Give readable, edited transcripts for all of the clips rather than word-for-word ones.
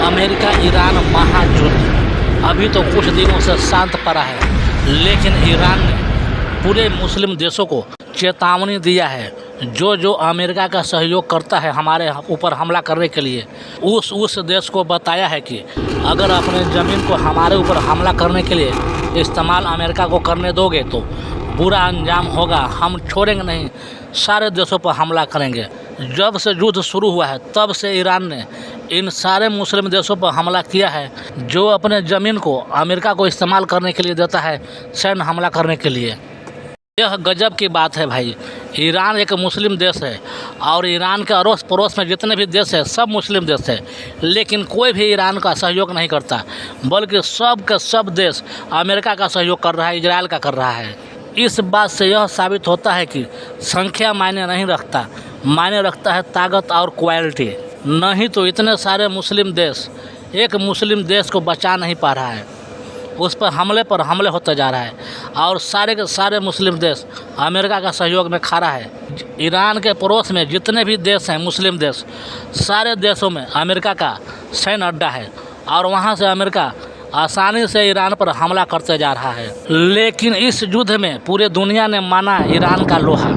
America Iran महायुद्ध अभी तो कुछ दिनों से शांत पड़ा है, लेकिन ईरान ने पूरे मुस्लिम देशों को चेतावनी दिया है। जो जो अमेरिका का सहयोग करता है हमारे ऊपर हमला करने के लिए, उस देश को बताया है कि अगर अपने ज़मीन को हमारे ऊपर हमला करने के लिए इस्तेमाल अमेरिका को करने दोगे तो बुरा अंजाम होगा, हम छोड़ेंगे नहीं, सारे देशों पर हमला करेंगे। जब से युद्ध शुरू हुआ है तब से ईरान ने इन सारे मुस्लिम देशों पर हमला किया है जो अपने ज़मीन को अमेरिका को इस्तेमाल करने के लिए देता है, सैन्य हमला करने के लिए। यह गजब की बात है भाई। ईरान एक मुस्लिम देश है और ईरान के अड़ोस पड़ोस में जितने भी देश हैं सब मुस्लिम देश है, लेकिन कोई भी ईरान का सहयोग नहीं करता, बल्कि सब के सब देश अमेरिका का सहयोग कर रहा है, इजराइल का कर रहा है। इस बात से यह साबित होता है कि संख्या मायने नहीं रखता, मायने रखता है ताकत और क्वालिटी। नहीं तो इतने सारे मुस्लिम देश एक मुस्लिम देश को बचा नहीं पा रहा है, उस पर हमले होता जा रहा है और सारे के सारे मुस्लिम देश अमेरिका का सहयोग में खड़ा है। ईरान के पड़ोस में जितने भी देश हैं मुस्लिम देश, सारे देशों में अमेरिका का सैन्य अड्डा है और वहाँ से अमेरिका आसानी से ईरान पर हमला करते जा रहा है। लेकिन इस युद्ध में पूरे दुनिया ने माना ईरान का लोहा,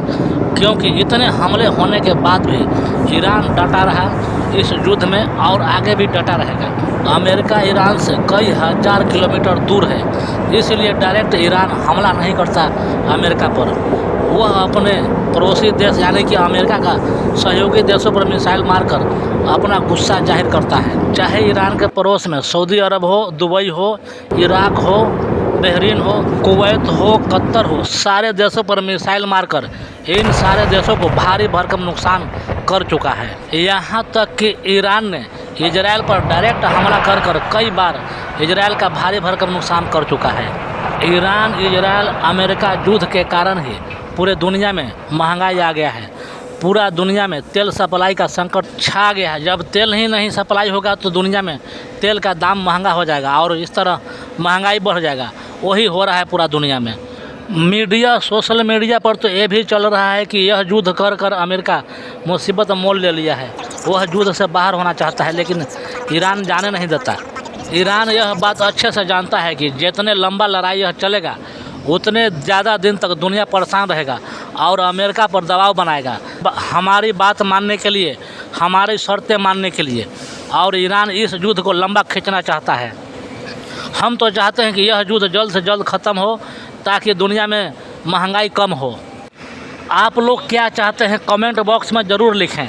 क्योंकि इतने हमले होने के बाद भी ईरान डटा रहा इस युद्ध में और आगे भी डटा रहेगा। अमेरिका ईरान से कई हज़ार किलोमीटर दूर है, इसलिए डायरेक्ट ईरान हमला नहीं करता अमेरिका पर, वह अपने पड़ोसी देश यानी कि अमेरिका का सहयोगी देशों पर मिसाइल मारकर अपना गुस्सा जाहिर करता है। चाहे ईरान के पड़ोस में सऊदी अरब हो, दुबई हो, इराक हो, बहरीन हो, कुवैत हो, कतर हो, सारे देशों पर मिसाइल मारकर इन सारे देशों को भारी भरकम नुकसान कर चुका है। यहाँ तक कि ईरान ने इजराइल पर डायरेक्ट हमला कर कई बार इजराइल का भारी भरकम नुकसान कर चुका है। ईरान इजराइल अमेरिका युद्ध के कारण ही पूरे दुनिया में महंगाई आ गया है, पूरा दुनिया में तेल सप्लाई का संकट छा गया है। जब तेल ही नहीं सप्लाई होगा तो दुनिया में तेल का दाम महंगा हो जाएगा और इस तरह महंगाई बढ़ जाएगा। वही हो रहा है पूरा दुनिया में। मीडिया, सोशल मीडिया पर तो ये भी चल रहा है कि यह युद्ध कर अमेरिका मुसीबत मोल ले लिया है, वह युद्ध से बाहर होना चाहता है, लेकिन ईरान जाने नहीं देता। ईरान यह बात अच्छे से जानता है कि जितने लंबा लड़ाई यह चलेगा उतने ज़्यादा दिन तक दुनिया परेशान रहेगा और अमेरिका पर दबाव बनाएगा हमारी बात मानने के लिए, हमारी शर्तें मानने के लिए, और ईरान इस युद्ध को लंबा खींचना चाहता है। हम तो चाहते हैं कि यह युद्ध जल्द से जल्द ख़त्म हो ताकि दुनिया में महंगाई कम हो। आप लोग क्या चाहते हैं कमेंट बॉक्स में ज़रूर लिखें।